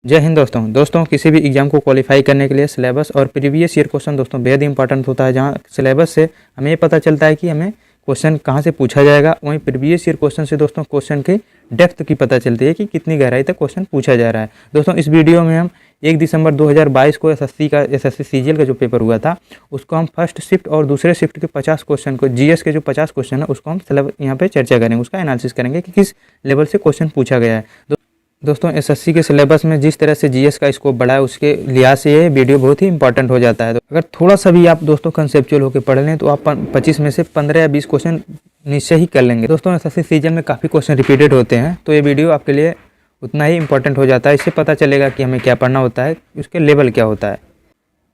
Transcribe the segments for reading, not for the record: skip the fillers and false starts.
जय हिंद दोस्तों किसी भी एग्जाम को क्वालिफाई करने के लिए सिलेबस और प्रीवियस ईयर क्वेश्चन दोस्तों बेहद इंपॉर्टेंट होता है। जहां सिलेबस से हमें ये पता चलता है कि हमें क्वेश्चन कहां से पूछा जाएगा, वहीं प्रीवियस ईयर क्वेश्चन से दोस्तों क्वेश्चन की डेप्थ की पता चलती है कि कितनी गहराई तक क्वेश्चन पूछा जा रहा है। दोस्तों इस वीडियो में हम 1 दिसंबर 2022 को एसएससी सीजीएल का जो पेपर हुआ था उसको हम फर्स्ट शिफ्ट और दूसरे शिफ्ट के 50 क्वेश्चन को जीएस के जो 50 क्वेश्चन है उसको हम सिलेबस यहाँ पे चर्चा करेंगे, उसका एनालिसिस करेंगे कि किस लेवल से क्वेश्चन पूछा गया है। दोस्तों एसएससी के सिलेबस में जिस तरह से जीएस का स्कोप बढ़ा है उसके लिहाज से ये वीडियो बहुत ही इंपॉर्टेंट हो जाता है। तो अगर थोड़ा सा भी आप दोस्तों कंसेप्चुअल होकर पढ़ लें तो आप 25 में से 15 या 20 क्वेश्चन निश्चय ही कर लेंगे। दोस्तों एसएससी सीजन में काफ़ी क्वेश्चन रिपीटेड होते हैं तो ये वीडियो आपके लिए उतना ही इंपॉर्टेंट हो जाता है। इससे पता चलेगा कि हमें क्या पढ़ना होता है, उसके लेवल क्या होता है।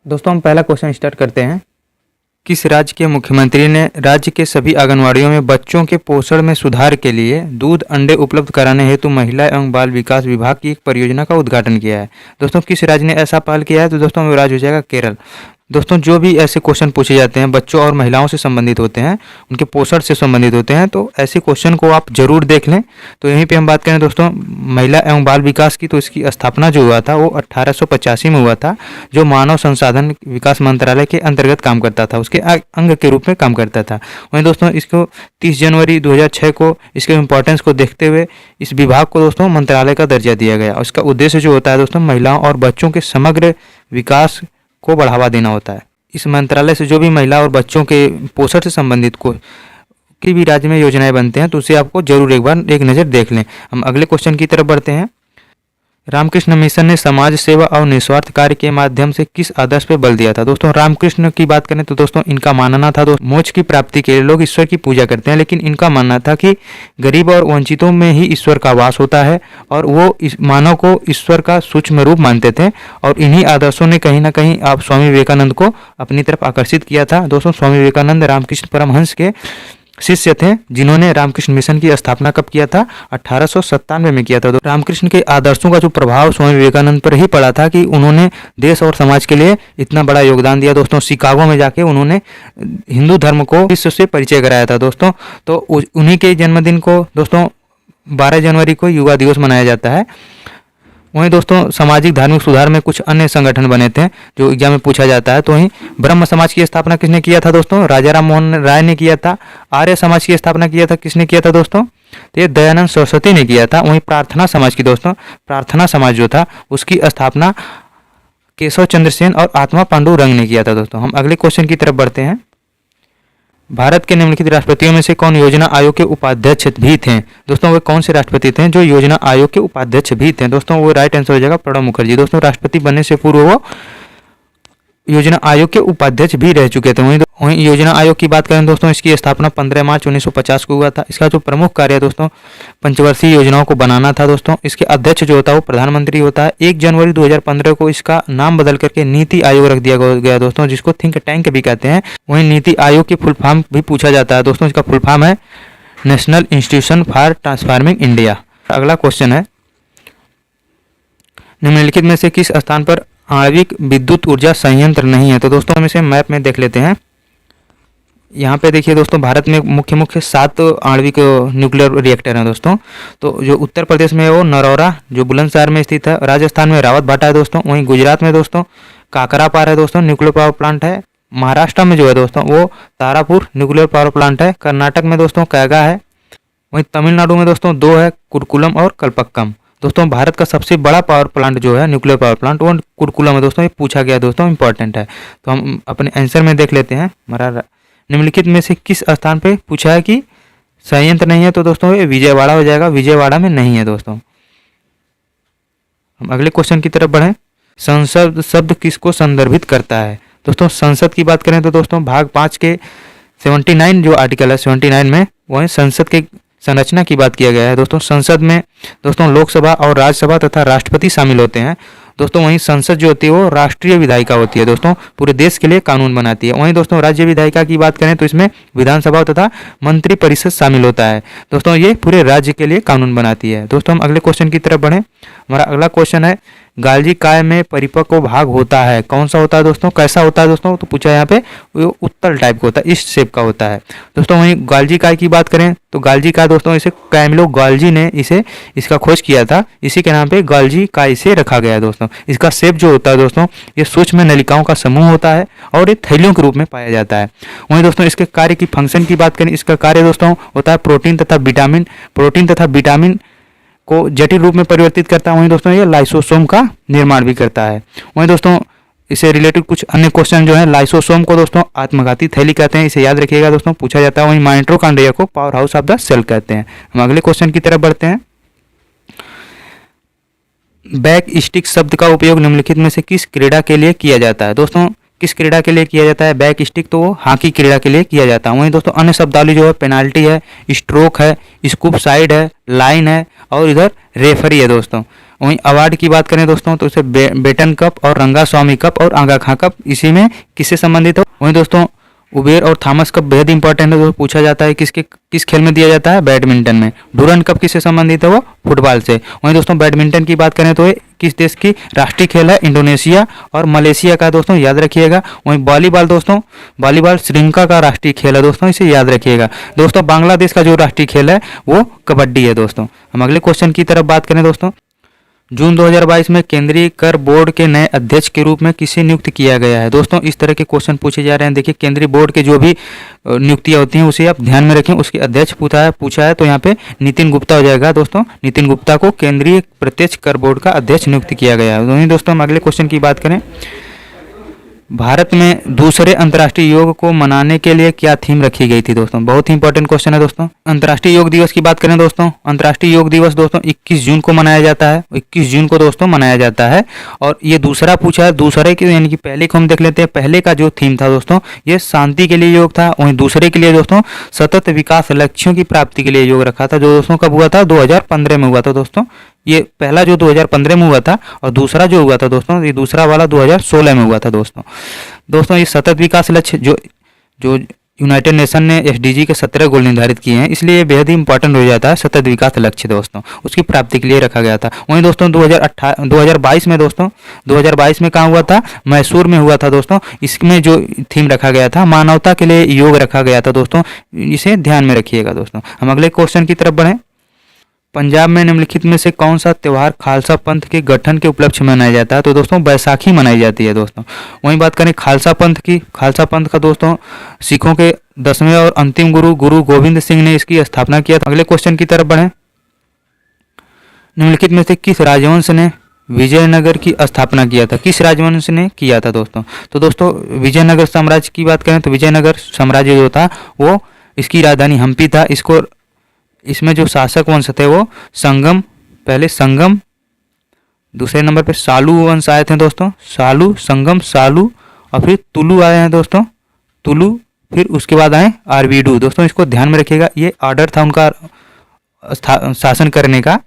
दोस्तों हम पहला क्वेश्चन स्टार्ट करते हैं। किस राज्य के मुख्यमंत्री ने राज्य के सभी आंगनवाड़ियों में बच्चों के पोषण में सुधार के लिए दूध अंडे उपलब्ध कराने हेतु महिला एवं बाल विकास विभाग की एक परियोजना का उद्घाटन किया है? दोस्तों किस राज्य ने ऐसा पहल किया है? तो दोस्तों वो राज्य हो जाएगा केरल। दोस्तों जो भी ऐसे क्वेश्चन पूछे जाते हैं बच्चों और महिलाओं से संबंधित होते हैं, उनके पोषण से संबंधित होते हैं, तो ऐसे क्वेश्चन को आप जरूर देख लें। तो यहीं पे हम बात करें दोस्तों महिला एवं बाल विकास की, तो इसकी स्थापना जो हुआ था वो 1885 में हुआ था, जो मानव संसाधन विकास मंत्रालय के अंतर्गत काम करता था, उसके अंग के रूप में काम करता था। वहीं दोस्तों इसको 30 जनवरी 2006 को इसके इम्पोर्टेंस को देखते हुए इस विभाग को दोस्तों मंत्रालय का दर्जा दिया गया। उसका उद्देश्य जो होता है दोस्तों महिलाओं और बच्चों के समग्र विकास को बढ़ावा देना होता है। इस मंत्रालय से जो भी महिला और बच्चों के पोषण से संबंधित की भी राज्य में योजनाएं बनते हैं तो उसे आपको जरूर एक बार एक नज़र देख लें। हम अगले क्वेश्चन की तरफ बढ़ते हैं। रामकृष्ण मिशन ने समाज सेवा और निस्वार्थ कार्य के माध्यम से किस आदर्श पे बल दिया था? दोस्तों रामकृष्ण की बात करें तो दोस्तों इनका मानना था दोस्तों मोक्ष की प्राप्ति के लिए लोग ईश्वर की पूजा करते हैं, लेकिन इनका मानना था कि गरीब और वंचितों में ही ईश्वर का वास होता है और वो इस मानव को ईश्वर का सूक्ष्म रूप मानते थे। और इन्हीं आदर्शों ने कहीं ना कहीं आप स्वामी विवेकानंद को अपनी तरफ आकर्षित किया था। दोस्तों स्वामी विवेकानंद रामकृष्ण परमहंस के शिष्य थे जिन्होंने रामकृष्ण मिशन की स्थापना कब किया था? 1897 में किया था। तो रामकृष्ण के आदर्शों का जो प्रभाव स्वामी विवेकानंद पर ही पड़ा था कि उन्होंने देश और समाज के लिए इतना बड़ा योगदान दिया। दोस्तों शिकागो में जाके उन्होंने हिंदू धर्म को विश्व से परिचय कराया था दोस्तों। तो उन्हीं के जन्मदिन को दोस्तों 12 जनवरी को युवा दिवस मनाया जाता है। वहीं दोस्तों सामाजिक धार्मिक सुधार में कुछ अन्य संगठन बने थे जो एग्जाम में पूछा जाता है। तो वहीं ब्रह्म समाज की स्थापना किसने किया था? दोस्तों राजा राम मोहन राय ने किया था। आर्य समाज की स्थापना किया था किसने किया था दोस्तों? तो ये दयानंद सरस्वती ने किया था। वहीं प्रार्थना समाज की दोस्तों प्रार्थना समाज जो था उसकी स्थापना केशव चंद्र सेन और आत्मा पांडुरंग ने किया था। दोस्तों हम अगले क्वेश्चन की तरफ बढ़ते हैं। भारत के निम्नलिखित राष्ट्रपतियों में से कौन योजना आयोग के उपाध्यक्ष भी थे? दोस्तों वे कौन से राष्ट्रपति थे जो योजना आयोग के उपाध्यक्ष भी थे? दोस्तों वो राइट आंसर हो जाएगा प्रणब मुखर्जी। दोस्तों राष्ट्रपति बनने से पूर्व वो योजना आयोग के उपाध्यक्ष भी रह चुके थे। वहीं योजना आयोग की बात करें दोस्तों इसकी स्थापना 15 मार्च 1950 को हुआ था। इसका जो प्रमुख कार्य है दोस्तों पंचवर्षीय योजनाओं को बनाना था। दोस्तों इसके अध्यक्ष जो होता है वो प्रधानमंत्री होता है। 1 जनवरी 2015 को इसका नाम बदल करके नीति आयोग रख दिया गया दोस्तों, जिसको थिंक टैंक भी कहते हैं। वहीं नीति आयोग की फुल फॉर्म भी पूछा जाता है दोस्तों, इसका फुल फॉर्म है national institution for transforming India. अगला क्वेश्चन है निम्नलिखित में से किस स्थान पर आणविक विद्युत ऊर्जा संयंत्र नहीं है? तो दोस्तों हम इसे मैप में देख लेते हैं। यहाँ पे देखिए दोस्तों भारत में मुख्य 7 आणविक न्यूक्लियर रिएक्टर हैं दोस्तों। तो जो उत्तर प्रदेश में है वो नरौरा जो बुलंदशहर में स्थित है, राजस्थान में रावत भाटा है दोस्तों, वहीं गुजरात में दोस्तों काकरापार है दोस्तों न्यूक्लियर पावर प्लांट है, महाराष्ट्र में जो है दोस्तों वो तारापुर न्यूक्लियर पावर प्लांट है, कर्नाटक में दोस्तों कैगा है, वहीं तमिलनाडु में दोस्तों 2 है कुरकुलम और कलपक्कम। दोस्तों भारत का सबसे बड़ा पावर प्लांट जो है न्यूक्लियर पावर प्लांट वो कुरकुलम है दोस्तों, ये पूछा गया दोस्तों, इंपॉर्टेंट है। तो हम अपने आंसर में देख लेते हैं। हमारा निम्नलिखित में से किस स्थान पे पूछा है कि संयंत्र नहीं है? तो दोस्तों ये विजयवाड़ा हो जाएगा, विजयवाड़ा में नहीं है दोस्तों। हम अगले क्वेश्चन की तरफ बढ़ें। संसद शब्द किसको संदर्भित करता है? दोस्तों संसद की बात करें तो दोस्तों भाग 5 के 79 जो आर्टिकल है 79 में वहीं संसद के संरचना की बात किया गया है। दोस्तों संसद में दोस्तों लोकसभा और राज्यसभा तथा राष्ट्रपति शामिल होते हैं दोस्तों। वहीं संसद जो होती है वो राष्ट्रीय विधायिका होती है दोस्तों, पूरे देश के लिए कानून बनाती है। वहीं दोस्तों राज्य विधायिका की बात करें तो इसमें विधानसभा तथा मंत्री परिषद शामिल होता है दोस्तों, ये पूरे राज्य के लिए कानून बनाती है। दोस्तों हम अगले क्वेश्चन की तरफ बढ़ें। हमारा अगला क्वेश्चन है, गाल्जी काय में परिपक्व भाग होता है, कौन सा होता है दोस्तों, कैसा होता है दोस्तों, तो पूछा है यहाँ पे, वो उत्तल टाइप का होता है, इस शेप का होता है दोस्तों। वहीं गाल्जी काय की बात करें तो गाल्जी काय दोस्तों इसे कैमिलो गाल्जी ने इसका खोज किया था, इसी के नाम पे गाल्जी काय इसे रखा गया है दोस्तों। इसका शेप जो होता है दोस्तों, ये सूक्ष्म नलिकाओं का समूह होता है और ये थैलियों के रूप में पाया जाता है। वहीं दोस्तों इसके कार्य की फंक्शन की बात करें, इसका कार्य दोस्तों होता है प्रोटीन तथा विटामिन को जटिल रूप में परिवर्तित करता है। वहीं दोस्तों ये लाइसोसोम का निर्माण भी करता है। वहीं दोस्तों इससे रिलेटेड कुछ अन्य क्वेश्चन जो है, लाइसोसोम को दोस्तों आत्मघाती थैली कहते हैं, इसे याद रखिएगा दोस्तों, पूछा जाता है। वहीं माइटोकॉन्ड्रिया को powerhouse of the cell कहते हैं। हम अगले क्वेश्चन की तरफ बढ़ते हैं। बैक स्टिक शब्द का उपयोग निम्नलिखित में से किस क्रीड़ा के लिए किया जाता है दोस्तों, किस क्रीड़ा के लिए किया जाता है बैक स्टिक, तो वो हॉकी क्रीड़ा के लिए किया जाता है। वहीं दोस्तों अन्य शब्दावली जो है, पेनाल्टी है, स्ट्रोक है, स्कूप साइड है, लाइन है और इधर रेफरी है दोस्तों। वहीं अवार्ड की बात करें दोस्तों तो इसे बेटन कप और रंगास्वामी कप और आगा खां कप इसी में किससे संबंधित हो। वहीं दोस्तों उबेर और थॉमस कप बेहद इंपॉर्टेंट है, तो पूछा जाता है किस खेल में दिया जाता है, बैडमिंटन में। डूरन कप किससे संबंधित है, वो फुटबॉल से। वहीं दोस्तों बैडमिंटन की बात करें तो ये किस देश की राष्ट्रीय खेल है, इंडोनेशिया और मलेशिया का दोस्तों, याद रखिएगा। वहीं वॉलीबॉल दोस्तों, वॉलीबॉल श्रीलंका का राष्ट्रीय खेल है दोस्तों, इसे याद रखिएगा दोस्तों। बांग्लादेश का जो राष्ट्रीय खेल है वो कबड्डी है दोस्तों। हम अगले क्वेश्चन की तरफ बात करें दोस्तों, जून 2022 में केंद्रीय कर बोर्ड के नए अध्यक्ष के रूप में किसे नियुक्त किया गया है दोस्तों। इस तरह के क्वेश्चन पूछे जा रहे हैं। देखिए केंद्रीय बोर्ड के जो भी नियुक्तियां होती हैं उसे आप ध्यान में रखें। उसके अध्यक्ष पूछा है तो यहाँ पे नितिन गुप्ता हो जाएगा दोस्तों। नितिन गुप्ता को केंद्रीय प्रत्यक्ष कर बोर्ड का अध्यक्ष नियुक्त किया गया है। वहीं दोस्तों हम अगले क्वेश्चन की बात करें, भारत में दूसरे अंतर्राष्ट्रीय योग को मनाने के लिए क्या थीम रखी गई थी दोस्तों, बहुत ही इंपॉर्टेंट क्वेश्चन है दोस्तों। अंतर्राष्ट्रीय योग दिवस की बात करें दोस्तों, अंतर्राष्ट्रीय योग दिवस दोस्तों 21 जून को मनाया जाता है, 21 जून को दोस्तों मनाया जाता है। और ये दूसरा पूछा है, दूसरे के यानी कि पहले को हम देख लेते हैं। पहले का जो थीम था दोस्तों ये शांति के लिए योग था, वहीं दूसरे के लिए दोस्तों सतत विकास लक्ष्यों की प्राप्ति के लिए योग रखा था, जो दोस्तों कब हुआ था, 2015 में हुआ था दोस्तों। ये पहला जो 2015 में हुआ था और दूसरा जो हुआ था दोस्तों, ये दूसरा वाला 2016 में हुआ था दोस्तों। ये सतत विकास लक्ष्य जो यूनाइटेड नेशन ने एसडीजी के 17 गोल निर्धारित किए हैं, इसलिए ये बेहद ही इंपॉर्टेंट हो जाता है। सतत विकास लक्ष्य दोस्तों उसकी प्राप्ति के लिए रखा गया था। वहीं दोस्तों 2022 में दोस्तों 2022 में कहाँ हुआ था, मैसूर में हुआ था दोस्तों। इसमें जो थीम रखा गया था, मानवता के लिए योग रखा गया था दोस्तों, इसे ध्यान में रखिएगा दोस्तों। हम अगले क्वेश्चन की तरफ बढ़ें, पंजाब में निम्नलिखित में से कौन सा त्यौहार खालसा पंथ के गठन के उपलक्ष्य में मनाया जाता है, तो दोस्तों बैसाखी मनाई जाती है दोस्तों। वहीं बात करें खालसा पंथ की, खालसा पंथ का दोस्तों सिखों के 10वें और अंतिम गुरु गोविंद सिंह ने इसकी स्थापना किया था। अगले क्वेश्चन की तरफ बढ़ें, निम्नलिखित में से किस राजवंश ने विजयनगर की स्थापना किया था, किस राजवंश ने किया था दोस्तों, तो दोस्तों विजयनगर साम्राज्य की बात करें तो विजयनगर साम्राज्य जो था वो इसकी राजधानी हम्पी था। इसमें जो शासक वंश थे वो पहले संगम, दूसरे नंबर पे सालू वंश आए थे दोस्तों, सालू, संगम, सालू और फिर तुलु आए हैं दोस्तों, तुलु, फिर उसके बाद आए आरवीडू दोस्तों। इसको ध्यान में रखिएगा, ये ऑर्डर था उनका शासन करने का।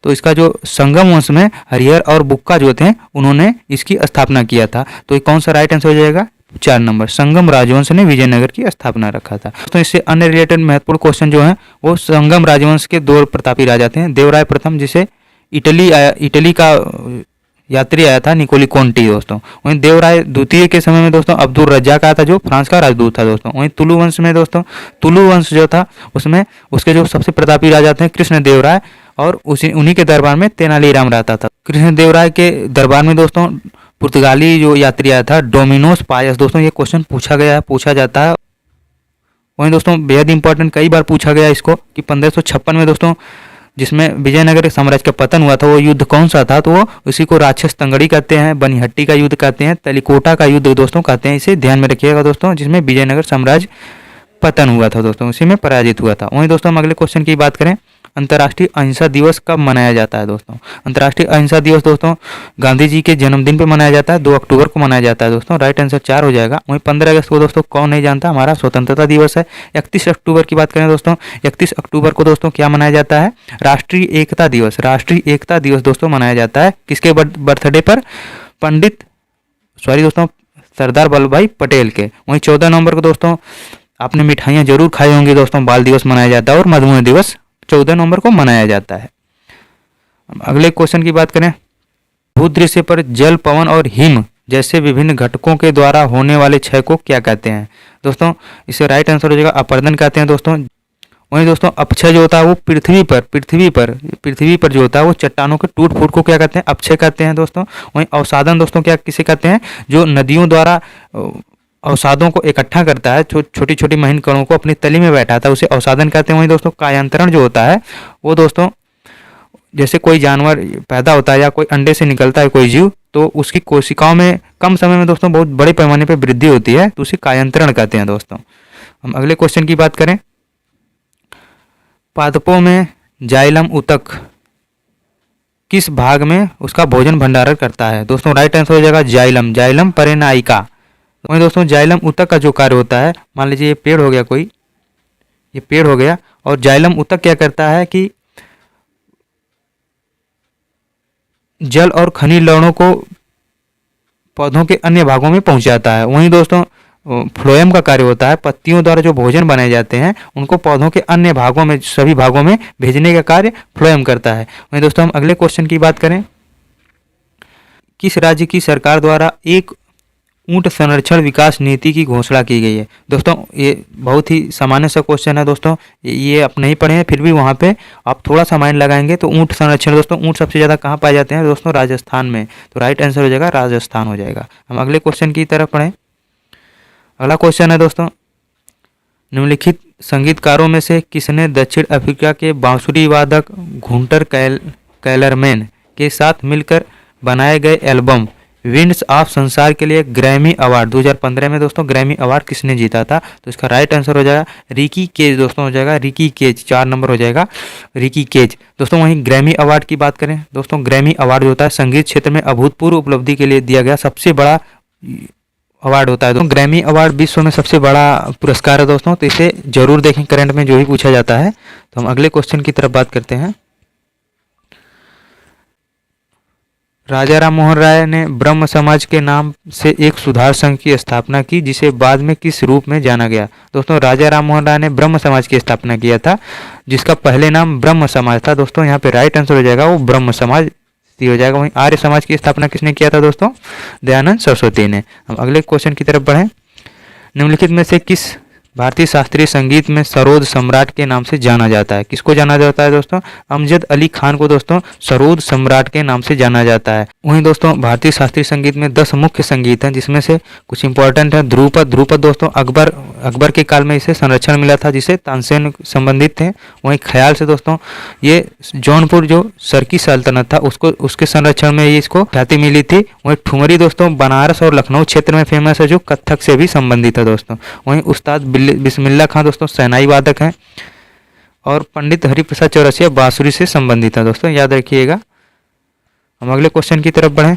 तो इसका जो संगम वंश में हरिहर और बुक्का जो थे उन्होंने इसकी स्थापना किया था। तो ये कौन सा राइट आंसर हो जाएगा, 4 नंबर, संगम राजवंश ने विजयनगर की स्थापना रखा था। तो इससे अन्य रिलेटेड महत्वपूर्ण क्वेश्चन जो है वो संगम राजवंश के 2 प्रतापी राजा थे, देवराय प्रथम जिसे इटली का यात्री आया था, निकोली कोंटी दोस्तों। वहीं देवराय द्वितीय के समय में दोस्तों अब्दुल रज्जाक आया था जो फ्रांस का राजदूत था दोस्तों। वहीं तुलु वंश में दोस्तों तुलु वंश जो था उसमें उसके जो सबसे प्रतापी राजा थे कृष्ण देव राय, और उन्हीं के दरबार में तेनालीराम रहता था। कृष्ण देव राय के दरबार में दोस्तों पुर्तगाली जो यात्री आया था डोमिनोस पायस दोस्तों, ये क्वेश्चन पूछा जाता है। वहीं दोस्तों बेहद इंपॉर्टेंट, कई बार पूछा गया इसको कि 1556 में दोस्तों जिसमें विजयनगर साम्राज्य का पतन हुआ था वो युद्ध कौन सा था, तो वो उसी को राक्षस तंगड़ी कहते हैं, बनिहट्टी का युद्ध कहते हैं, तलिकोटा का युद्ध दोस्तों कहते हैं। इसे ध्यान में रखिएगा दोस्तों, जिसमें विजयनगर साम्राज्य पतन हुआ था दोस्तों, उसी में पराजित हुआ था। वहीं दोस्तों हम अगले क्वेश्चन की बात करें, अंतर्राष्ट्रीय अहिंसा दिवस कब मनाया जाता है दोस्तों। अंतर्राष्ट्रीय अहिंसा दिवस दोस्तों गांधी जी के जन्मदिन पर मनाया जाता है, 2 अक्टूबर को मनाया जाता है दोस्तों। राइट आंसर 4 हो जाएगा। वहीं 15 अगस्त को दोस्तों कौन नहीं जानता, हमारा स्वतंत्रता दिवस है। 31 अक्टूबर की बात करें दोस्तों, 31 अक्टूबर को दोस्तों क्या मनाया जाता है, राष्ट्रीय एकता दिवस। राष्ट्रीय एकता दिवस दोस्तों मनाया जाता है किसके बर्थडे पर, दोस्तों सरदार वल्लभ भाई पटेल के। वहीं 14 नवंबर को दोस्तों आपने मिठाइयाँ जरूर खाई होंगी दोस्तों, बाल दिवस मनाया जाता है और मधुमेह दिवस 14 नवंबर को मनाया जाता है। अगले क्वेश्चन की बात करें, भूदृश्य पर जल, पवन और हिम जैसे विभिन्न घटकों के द्वारा होने वाले क्षय को क्या कहते हैं? दोस्तों इसे राइट आंसर हो जाएगा अपरदन कहते हैं दोस्तों। वहीं दोस्तों अपक्षय जो होता है वो पृथ्वी पर जो होता है वो चट्टानों के टूट फूट को क्या कहते हैं? अपक्षय कहते हैं दोस्तों। वहीं अवसादन दोस्तों क्या किसे कहते हैं? जो नदियों द्वारा अवसादों को इकट्ठा करता है, छोटी छोटी महीन कणों को अपनी तली में बैठाता है, उसे अवसादन कहते हैं। वहीं दोस्तों कायांतरण जो होता है वो दोस्तों जैसे कोई जानवर पैदा होता है या कोई अंडे से निकलता है कोई जीव, तो उसकी कोशिकाओं में कम समय में दोस्तों बहुत बड़े पैमाने पर वृद्धि होती है, तो उसे कायांतरण कहते हैं दोस्तों। हम अगले क्वेश्चन की बात करें, पादपों में जाइलम ऊतक किस भाग में उसका भोजन भंडारण करता है? दोस्तों राइट आंसर हो जाएगा जाइलम परिनायिका। वहीं दोस्तों जाइलम ऊतक का जो कार्य होता है, मान लीजिए ये पेड़ हो गया कोई, ये पेड़ हो गया, और जाइलम ऊतक क्या करता है कि जल और खनिज लवणों को पौधों के अन्य भागों में पहुंचाता है। वहीं दोस्तों फ्लोएम का कार्य होता है, पत्तियों द्वारा जो भोजन बनाए जाते हैं उनको पौधों के अन्य भागों में, सभी भागों में भेजने का कार्य फ्लोएम करता है। वहीं दोस्तों हम अगले क्वेश्चन की बात करें, किस राज्य की सरकार द्वारा एक ऊंट संरक्षण विकास नीति की घोषणा की गई है? दोस्तों ये बहुत ही सामान्य सा क्वेश्चन है दोस्तों, ये आप नहीं पढ़े हैं, फिर भी वहाँ पे आप थोड़ा सा माइंड लगाएंगे तो ऊंट संरक्षण दोस्तों, ऊंट सबसे ज़्यादा कहाँ पाए जाते हैं दोस्तों? राजस्थान में। तो राइट आंसर हो जाएगा राजस्थान हो जाएगा। हम अगले क्वेश्चन की तरफ पढ़ें। अगला क्वेश्चन है दोस्तों, निम्नलिखित संगीतकारों में से किसने दक्षिण अफ्रीका के बांसुरी वादक घुंटर कैलरमैन के साथ मिलकर बनाए गए एल्बम विंड्स ऑफ संसार के लिए ग्रैमी अवार्ड 2015 में दोस्तों ग्रैमी अवार्ड किसने जीता था? तो इसका राइट आंसर हो जाएगा रिकी केज दोस्तों, हो जाएगा रिकी केज, 4 नंबर हो जाएगा रिकी केज दोस्तों। वहीं ग्रैमी अवार्ड की बात करें दोस्तों, ग्रैमी अवार्ड जो होता है संगीत क्षेत्र में अभूतपूर्व उपलब्धि के लिए दिया गया सबसे बड़ा अवार्ड होता है। तो ग्रैमी अवार्ड विश्व में सबसे बड़ा पुरस्कार है दोस्तों, तो इसे जरूर देखें, करंट में जो भी पूछा जाता है। तो हम अगले क्वेश्चन की तरफ बात करते हैं। राजा राम मोहन राय ने ब्रह्म समाज के नाम से एक सुधार संघ की स्थापना की, जिसे बाद में किस रूप में जाना गया? दोस्तों राजा राम मोहन राय ने ब्रह्म समाज की स्थापना किया था, जिसका पहले नाम ब्रह्म समाज था दोस्तों। यहाँ पे राइट आंसर हो जाएगा वो ब्रह्म समाज हो जाएगा। वहीं आर्य समाज की स्थापना किसने किया था दोस्तों? दयानंद सरस्वती ने। हम अगले क्वेश्चन की तरफ बढ़ें। निम्नलिखित में से किस भारतीय शास्त्रीय संगीत में सरोद सम्राट के नाम से जाना जाता है? किसको जाना जाता है दोस्तों? अमजद अली खान को दोस्तों सरोद सम्राट के नाम से जाना जाता है। वहीं दोस्तों भारतीय शास्त्रीय संगीत में 10 मुख्य संगीत हैं, जिसमें से कुछ इंपॉर्टेंट है। ध्रुपद दोस्तों अकबर के काल में इसे संरक्षण मिला था, जिसे तानसेन संबंधित थे। वहीं ख्याल से दोस्तों ये जौनपुर जो सरकी सल्तनत था उसके संरक्षण में ये इसको ख्याति मिली थी। वहीं ठुमरी दोस्तों बनारस और लखनऊ क्षेत्र में फेमस है, जो कत्थक से भी संबंधित है दोस्तों। वहीं उस्ताद बिस्मिल्लाह खां दोस्तों शहनाई वादक हैं, और पंडित हरिप्रसाद चौरसिया बांसुरी से संबंधित है दोस्तों, याद रखिएगा। हम अगले क्वेश्चन की तरफ बढ़ें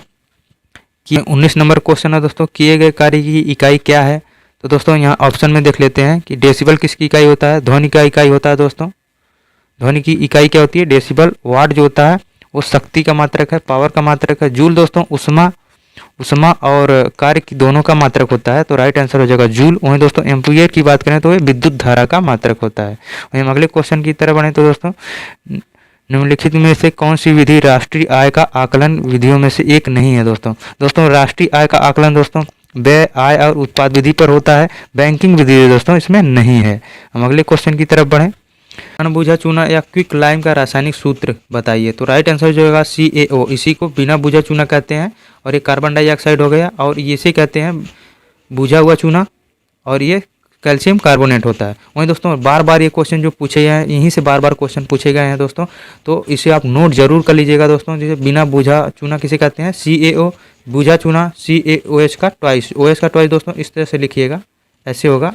कि 19 नंबर क्वेश्चन है दोस्तों, किए गए कार्य की इकाई क्या है? तो दोस्तों यहाँ ऑप्शन में देख लेते हैं कि डेसिबल किसकी इकाई होता है? ध्वनि का इकाई होता है दोस्तों। ध्वनि की इकाई क्या होती है? डेसिबल। वाट जो होता है वो शक्ति का मात्रक है, पावर का मात्रक है। जूल दोस्तों उष्मा और कार्य की दोनों का मात्रक होता है, तो राइट आंसर हो जाएगा जूल। वहीं दोस्तों एम्पीयर की बात करें तो ये विद्युत धारा का मात्रक होता है। वहीं हम अगले क्वेश्चन की तरफ बढ़े तो दोस्तों, निम्नलिखित में से कौन सी विधि राष्ट्रीय आय का आकलन विधियों में से एक नहीं है? दोस्तों राष्ट्रीय आय का आकलन दोस्तों व्यय, आय और उत्पाद विधि पर होता है। बैंकिंग विधि दोस्तों इसमें नहीं है। हम अगले क्वेश्चन की तरफ बढ़े। अनबुझा चूना या क्विक लाइम का रासायनिक सूत्र बताइए? तो राइट आंसर जो होगा CaO, इसी को बिना बुझा चूना कहते हैं। और ये कार्बन डाइऑक्साइड हो गया, और इसे कहते हैं बुझा हुआ चूना, और ये कैल्शियम कार्बोनेट होता है। वहीं दोस्तों बार बार ये क्वेश्चन जो पूछे गए हैं, यहीं से बार बार क्वेश्चन पूछे गए हैं दोस्तों, तो इसे आप नोट जरूर कर लीजिएगा दोस्तों। जैसे बिना बुझा चूना किसे कहते हैं? CaO। बुझा चूना CaOH का ट्वाइस, OH का ट्वाइस दोस्तों इस तरह से लिखिएगा, ऐसे होगा।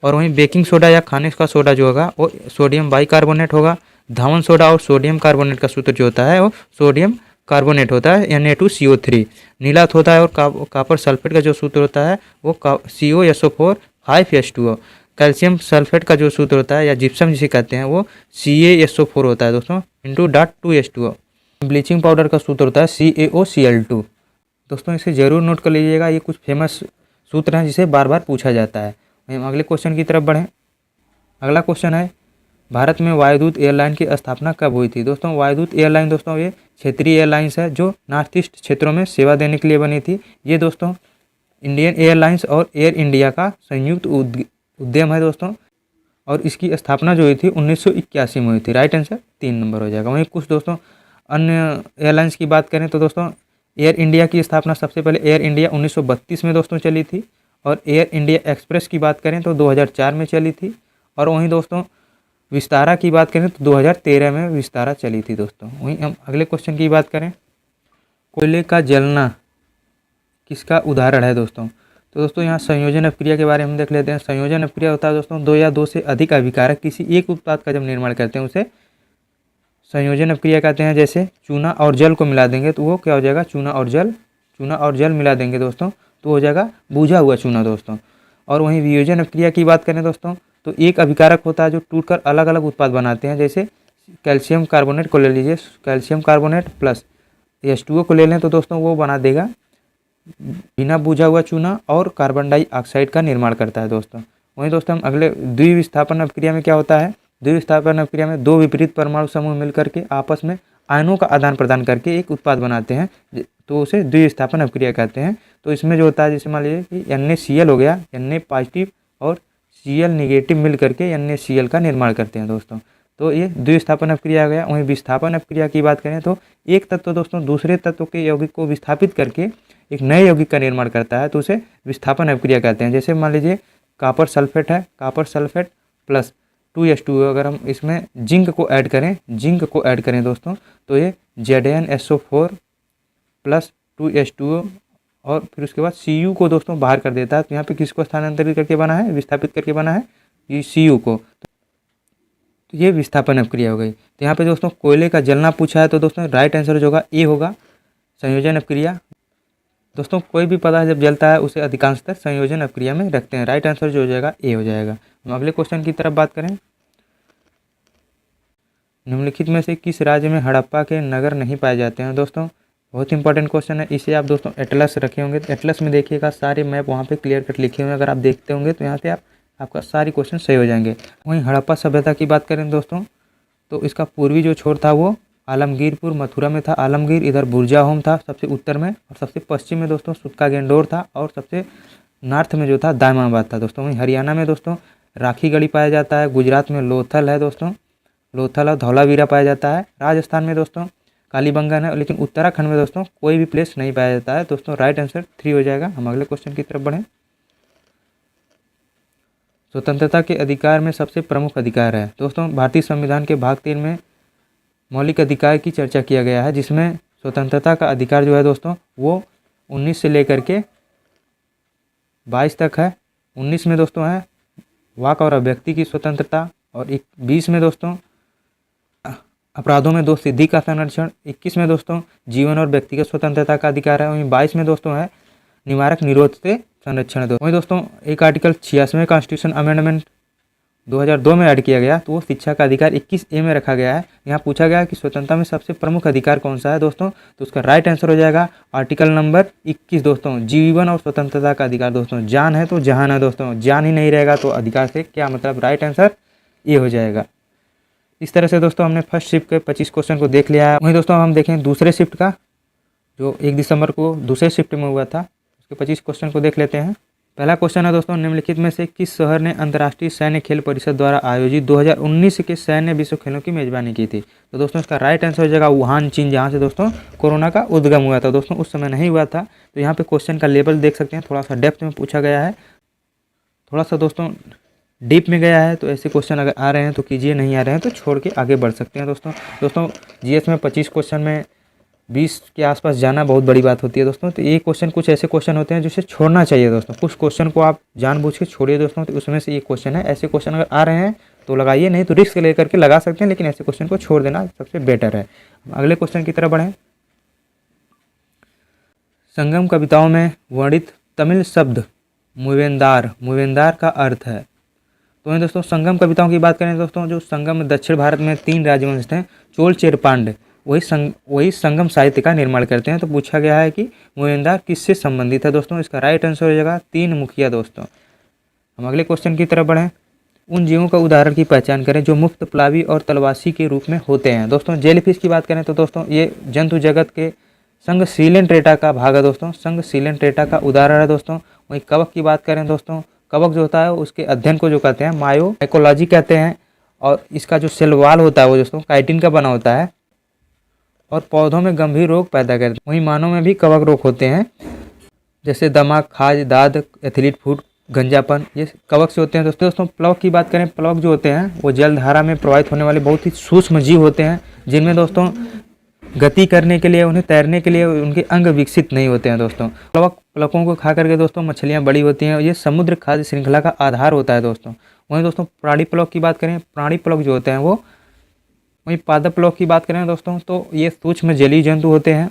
और वहीं बेकिंग सोडा या खाने का सोडा जो होगा वो सोडियम बाइकार्बोनेट होगा। धावन सोडा और सोडियम कार्बोनेट का सूत्र जो होता है वो सोडियम कार्बोनेट होता है, Na2CO3। नीलात होता है, और कॉपर सल्फेट का जो सूत्र होता है वो COSO4 5H2O। कैल्शियम सल्फेट का जो सूत्र होता है या जिप्सम जिसे कहते हैं वो CaSO4 होता है दोस्तों *2H2O। ब्लीचिंग पाउडर का सूत्र होता है CaOCl2। दोस्तों इसे जरूर नोट कर लीजिएगा, ये कुछ फेमस सूत्र हैं जिसे बार बार पूछा जाता है। हम अगले क्वेश्चन की तरफ बढ़ें। अगला क्वेश्चन है भारत में वायुदूत एयरलाइन की स्थापना कब हुई थी? दोस्तों वायुदूत एयरलाइन दोस्तों ये क्षेत्रीय एयरलाइंस है जो नॉर्थ ईस्ट क्षेत्रों में सेवा देने के लिए बनी थी। ये दोस्तों इंडियन एयरलाइंस और एयर इंडिया का संयुक्त उद्यम है दोस्तों, और इसकी स्थापना जो हुई थी 1981 में हुई थी। राइट आंसर 3 नंबर हो जाएगा। वहीं कुछ दोस्तों अन्य एयरलाइंस की बात करें तो दोस्तों एयर इंडिया की स्थापना सबसे पहले एयर इंडिया 1932 में दोस्तों चली थी, और एयर इंडिया एक्सप्रेस की बात करें तो 2004 में चली थी, और वहीं दोस्तों विस्तारा की बात करें तो 2013 में विस्तारा चली थी दोस्तों। वहीं हम अगले क्वेश्चन की बात करें, कोयले का जलना किसका उदाहरण है दोस्तों? तो दोस्तों यहाँ संयोजन अपक्रिया के बारे में हम देख लेते हैं। संयोजन अपक्रिया होता है दोस्तों दो या दो से अधिक अभिकारक किसी एक उत्पाद का जब निर्माण करते हैं उसे संयोजन अपक्रिया कहते हैं। जैसे चूना और जल को मिला देंगे तो वो क्या हो जाएगा, चूना और जल मिला देंगे दोस्तों तो हो जाएगा बुझा हुआ चूना दोस्तों। और वहीं वियोजन अपक्रिया की बात करें दोस्तों तो एक अभिकारक होता है जो टूटकर अलग अलग उत्पाद बनाते हैं। जैसे कैल्शियम कार्बोनेट को ले लीजिए, कैल्शियम कार्बोनेट प्लस H2O को ले लें तो दोस्तों वो बना देगा बिना बुझा हुआ चूना और कार्बन डाइऑक्साइड का निर्माण करता है दोस्तों। वहीं दोस्तों हम अगले द्विविस्थापन अपक्रिया में क्या होता है, द्विविस्थापन अपक्रिया में दो विपरीत परमाणु समूह मिलकर के आपस में आयनों का आदान प्रदान करके एक उत्पाद बनाते हैं, तो उसे द्विविस्थापन अपक्रिया कहते हैं। तो इसमें जो होता है जैसे मान लीजिए कि NaCl हो गया, Na पॉजिटिव और Cl नेगेटिव मिल करके NaCl का निर्माण करते हैं दोस्तों, तो ये द्विविस्थापन अपक्रिया आ गया। वहीं विस्थापन अपक्रिया की बात करें तो एक तत्व दोस्तों दूसरे तत्व के यौगिक को विस्थापित करके एक नए यौगिक का निर्माण करता है, तो उसे विस्थापन अपक्रिया कहते हैं। जैसे मान लीजिए कॉपर सल्फेट है, कॉपर सल्फेट प्लस 2H2O, अगर हम इसमें जिंक को ऐड करें दोस्तों तो ये ZnSO4 प्लस 2H2O और फिर उसके बाद Cu को दोस्तों बाहर कर देता है। तो यहाँ पे किसको स्थानांतरित करके बना है, विस्थापित करके बना है ये Cu को, तो ये विस्थापन अपक्रिया हो गई। तो यहाँ पे दोस्तों कोयले का जलना पूछा है तो दोस्तों राइट आंसर जो होगा ए होगा, संयोजन अपक्रिया। दोस्तों कोई भी पदार्थ जब जलता है उसे अधिकांशतः संयोजन अपक्रिया में रखते हैं। राइट आंसर जो हो जाएगा ए हो जाएगा। हम अगले क्वेश्चन की तरफ बात करें, निम्नलिखित में से किस राज्य में हड़प्पा के नगर नहीं पाए जाते हैं? दोस्तों बहुत इंपॉर्टेंट क्वेश्चन है, इसे आप दोस्तों एटलस रखे होंगे तो एटलस में देखिएगा सारे मैप वहाँ पे क्लियर कट लिखे हुए हैं, अगर आप देखते होंगे तो यहाँ पे आपका सारी क्वेश्चन सही हो जाएंगे। वहीं हड़प्पा सभ्यता की बात करें दोस्तों तो इसका पूर्वी जो छोर था वो आलमगीरपुर मथुरा में था। आलमगीर इधर बुरजाहोम था सबसे उत्तर में, और सबसे पश्चिम में दोस्तों सुक्का गेंडोर था, और सबसे नॉर्थ में जो था दायमाबाद था दोस्तों। वहीं हरियाणा में दोस्तों राखीगढ़ी पाया जाता है, गुजरात में लोथल है दोस्तों, लोथल और धौलावीरा पाया जाता है। राजस्थान में दोस्तों कालीबंगन है, लेकिन उत्तराखंड में दोस्तों कोई भी प्लेस नहीं पाया जाता है दोस्तों। राइट आंसर 3 हो जाएगा। हम अगले क्वेश्चन की तरफ बढ़ें, स्वतंत्रता के अधिकार में सबसे प्रमुख अधिकार है दोस्तों भारतीय संविधान के भाग 3 में मौलिक अधिकार की चर्चा किया गया है, जिसमें स्वतंत्रता का अधिकार जो है दोस्तों वो 19 से लेकर के 22 तक है। 19 में दोस्तों है वाक और अभिव्यक्ति की स्वतंत्रता, और 20 में दोस्तों अपराधों में दोष सिद्धि का संरक्षण, 21 में दोस्तों जीवन और व्यक्तिगत स्वतंत्रता का अधिकार है। वहीं 22 में दोस्तों है निवारक निरोध से संरक्षण है। वहीं दोस्तों एक आर्टिकल 86वें कॉन्स्टिट्यूशन अमेंडमेंट 2002 में ऐड किया गया, तो वो शिक्षा का अधिकार 21A में रखा गया है। यहाँ पूछा गया कि स्वतंत्रता में सबसे प्रमुख अधिकार कौन सा है दोस्तों, तो उसका राइट आंसर हो जाएगा आर्टिकल नंबर 21 दोस्तों, जीवन और स्वतंत्रता का अधिकार दोस्तों। जान है तो जहान है दोस्तों, जान ही नहीं रहेगा तो अधिकार से क्या मतलब, राइट आंसर ये हो जाएगा। इस तरह से दोस्तों हमने फर्स्ट शिफ्ट के 25 क्वेश्चन को देख लिया है। वहीं दोस्तों हम देखें दूसरे शिफ्ट का, जो 1 दिसंबर को दूसरे शिफ्ट में हुआ था, उसके 25 क्वेश्चन को देख लेते हैं। पहला क्वेश्चन है दोस्तों, निम्नलिखित में से किस शहर ने अंतर्राष्ट्रीय सैन्य खेल परिषद द्वारा आयोजित 2019 के सैन्य विश्व खेलों की मेजबानी की थी? तो दोस्तों इसका राइट आंसर हो जाएगा वुहान चीन, जहाँ से दोस्तों कोरोना का उद्गम हुआ था दोस्तों, उस समय नहीं हुआ था। तो यहाँ पे क्वेश्चन का लेवल देख सकते हैं, थोड़ा सा डेप्थ में पूछा गया है, थोड़ा सा दोस्तों डीप में गया है। तो ऐसे क्वेश्चन अगर आ रहे हैं तो कीजिए, नहीं आ रहे हैं तो छोड़ के आगे बढ़ सकते हैं दोस्तों जीएस में 25 क्वेश्चन में 20 के आसपास जाना बहुत बड़ी बात होती है दोस्तों। तो ये क्वेश्चन कुछ ऐसे क्वेश्चन होते हैं जिसे छोड़ना चाहिए दोस्तों, कुछ क्वेश्चन को आप जानबूझ के छोड़िए दोस्तों, तो उसमें से ये क्वेश्चन है। ऐसे क्वेश्चन अगर आ रहे हैं तो लगाइए, नहीं तो रिस्क लेकर के लगा सकते हैं, लेकिन ऐसे क्वेश्चन को छोड़ देना सबसे बेटर है। अगले क्वेश्चन की तरफ बढ़ें, संगम कविताओं में वर्णित तमिल शब्द मुवेंदार का अर्थ है? तो वहीं दोस्तों संगम कविताओं की बात करें दोस्तों, जो संगम दक्षिण भारत में 3 राजवंश थे, चोल चेर पांड्य, वही संगम साहित्य का निर्माण करते हैं। तो पूछा गया है कि मुवेंदार किससे संबंधित है दोस्तों, इसका राइट आंसर हो जाएगा 3 मुखिया दोस्तों। हम अगले क्वेश्चन की तरफ बढ़ें, उन जीवों का उदाहरण की पहचान करें जो मुक्त प्लावी और तलवासी के रूप में होते हैं। दोस्तों जेलीफिश की बात करें तो दोस्तों ये जंतु जगत के संघ सीलेंट्रेटा का भाग है। दोस्तों संघ सीलेंट्रेटा का उदाहरण है। दोस्तों वहीं कवक की बात करें दोस्तों, कवक जो होता है उसके अध्ययन को जो कहते हैं मायोइकोलॉजी कहते हैं, और इसका जो सेल वॉल होता है वो दोस्तों काइटिन का बना होता है और पौधों में गंभीर रोग पैदा करते हैं। वहीं मानव में भी कवक रोग होते हैं, जैसे दमा, खाज, दाद, एथलीट फूट, गंजापन, ये कवक से होते हैं। दोस्तों प्लवक की बात करें, प्लवक जो होते हैं वो जलधारा में प्रवाहित होने वाले बहुत ही सूक्ष्म जीव होते हैं, जिनमें दोस्तों गति करने के लिए, उन्हें तैरने के लिए उनके अंग विकसित नहीं होते हैं। दोस्तों प्लवकों को खा करके दोस्तों मछलियाँ बड़ी होती हैं, ये समुद्र खाद्य श्रृंखला का आधार होता है। दोस्तों वहीं दोस्तों प्राणी प्लवक की बात करें, प्राणी प्लवक जो होते हैं वो, वहीं पादप प्लवक की बात करें दोस्तों तो ये सूक्ष्म जलीय जंतु होते हैं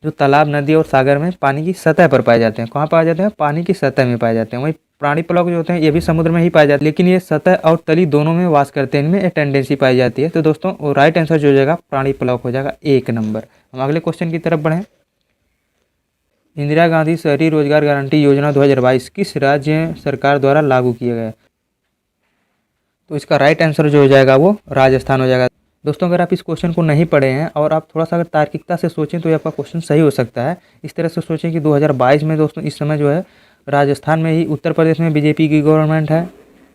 जो तालाब, नदी और सागर में पानी की सतह पर पाए जाते हैं। कहाँ पाए जाते हैं? पानी की सतह में पाए जाते हैं। वहीं प्राणी प्लवक जो होते हैं ये भी समुद्र में ही पाए जाते हैं, लेकिन ये सतह और तली दोनों में वास करते हैं, इनमें एक टेंडेंसी पाई जाती है। तो दोस्तों वो राइट आंसर जो हो जाएगा प्राणी प्लवक हो जाएगा 1 नंबर। हम अगले क्वेश्चन की तरफ बढ़ें। इंदिरा गांधी शहरी रोजगार गारंटी योजना 2022 किस राज्य सरकार द्वारा लागू किया गया? तो इसका राइट आंसर जो हो जाएगा वो राजस्थान हो जाएगा। दोस्तों अगर आप इस क्वेश्चन को नहीं पढ़े हैं और आप थोड़ा सा अगर तार्किकता से सोचें तो ये आपका क्वेश्चन सही हो सकता है। इस तरह से सोचें कि 2022 में दोस्तों इस समय जो है राजस्थान में ही, उत्तर प्रदेश में बीजेपी की गवर्नमेंट है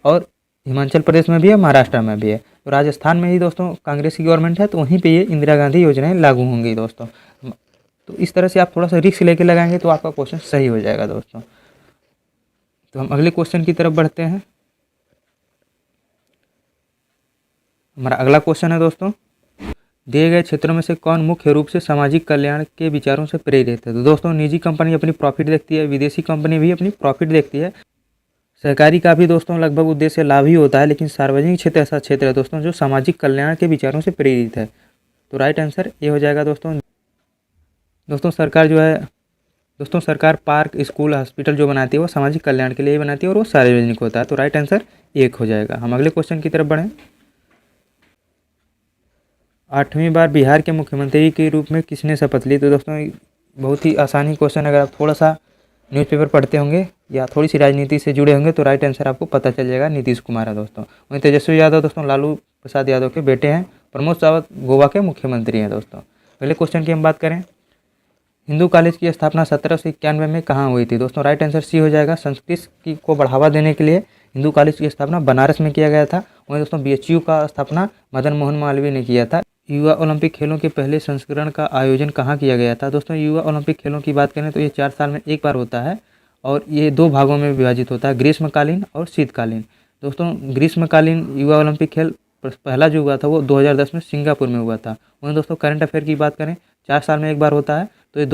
और हिमाचल प्रदेश में भी है, महाराष्ट्र में भी है। तो राजस्थान में ही दोस्तों कांग्रेस की गवर्नमेंट है, तो वहीं पर ये इंदिरा गांधी योजनाएँ लागू होंगी दोस्तों। तो इस तरह से आप थोड़ा सा रिस्क लेके लगाएंगे तो आपका क्वेश्चन सही हो जाएगा दोस्तों। तो हम अगले क्वेश्चन की तरफ बढ़ते हैं। हमारा अगला क्वेश्चन है दोस्तों, दिए गए क्षेत्रों में से कौन मुख्य रूप से सामाजिक कल्याण के विचारों से प्रेरित है? तो दोस्तों निजी कंपनी अपनी प्रॉफिट देखती है, विदेशी कंपनी भी अपनी प्रॉफिट देखती है, सहकारी का भी दोस्तों लगभग उद्देश्य लाभ ही होता है, लेकिन सार्वजनिक क्षेत्र ऐसा क्षेत्र है दोस्तों जो सामाजिक कल्याण के विचारों से प्रेरित है। तो राइट आंसर ये हो जाएगा दोस्तों। दोस्तों सरकार जो है, दोस्तों सरकार पार्क, स्कूल, हॉस्पिटल जो बनाती है वो सामाजिक कल्याण के लिए ही बनाती है और वो सार्वजनिक होता है। तो राइट आंसर 1 हो जाएगा। हम अगले क्वेश्चन की तरफ बढ़ें। 8वीं बार बिहार के मुख्यमंत्री के रूप में किसने शपथ ली? तो दोस्तों बहुत ही आसानी क्वेश्चन, अगर आप थोड़ा सा न्यूज़पेपर पढ़ते होंगे या थोड़ी सी राजनीति से जुड़े होंगे तो राइट आंसर आपको पता चल जाएगा, नीतीश कुमार है दोस्तों। वहीं तेजस्वी यादव दोस्तों लालू प्रसाद यादव के बेटे हैं। प्रमोद सावंत गोवा के मुख्यमंत्री हैं दोस्तों। अगले क्वेश्चन की हम बात करें, हिंदू कॉलेज की स्थापना 1791 में कहाँ हुई थी? दोस्तों राइट आंसर सी हो जाएगा। संस्कृत को बढ़ावा देने के लिए हिंदू कॉलेज की स्थापना बनारस में किया गया था। वहीं दोस्तों बीएचयू का स्थापना मदन मोहन मालवीय ने किया था। युवा ओलंपिक खेलों के पहले संस्करण का आयोजन कहाँ किया गया था? दोस्तों युवा ओलंपिक खेलों की बात करें तो ये 4 साल में एक बार होता है और ये 2 भागों में विभाजित होता है, ग्रीष्मकालीन और शीतकालीन। दोस्तों ग्रीष्मकालीन युवा ओलंपिक खेल पहला जो हुआ था वो 2010 में सिंगापुर में हुआ था। वहीं दोस्तों करंट अफेयर की बात करें 4 साल में एक बार होता है, तो ये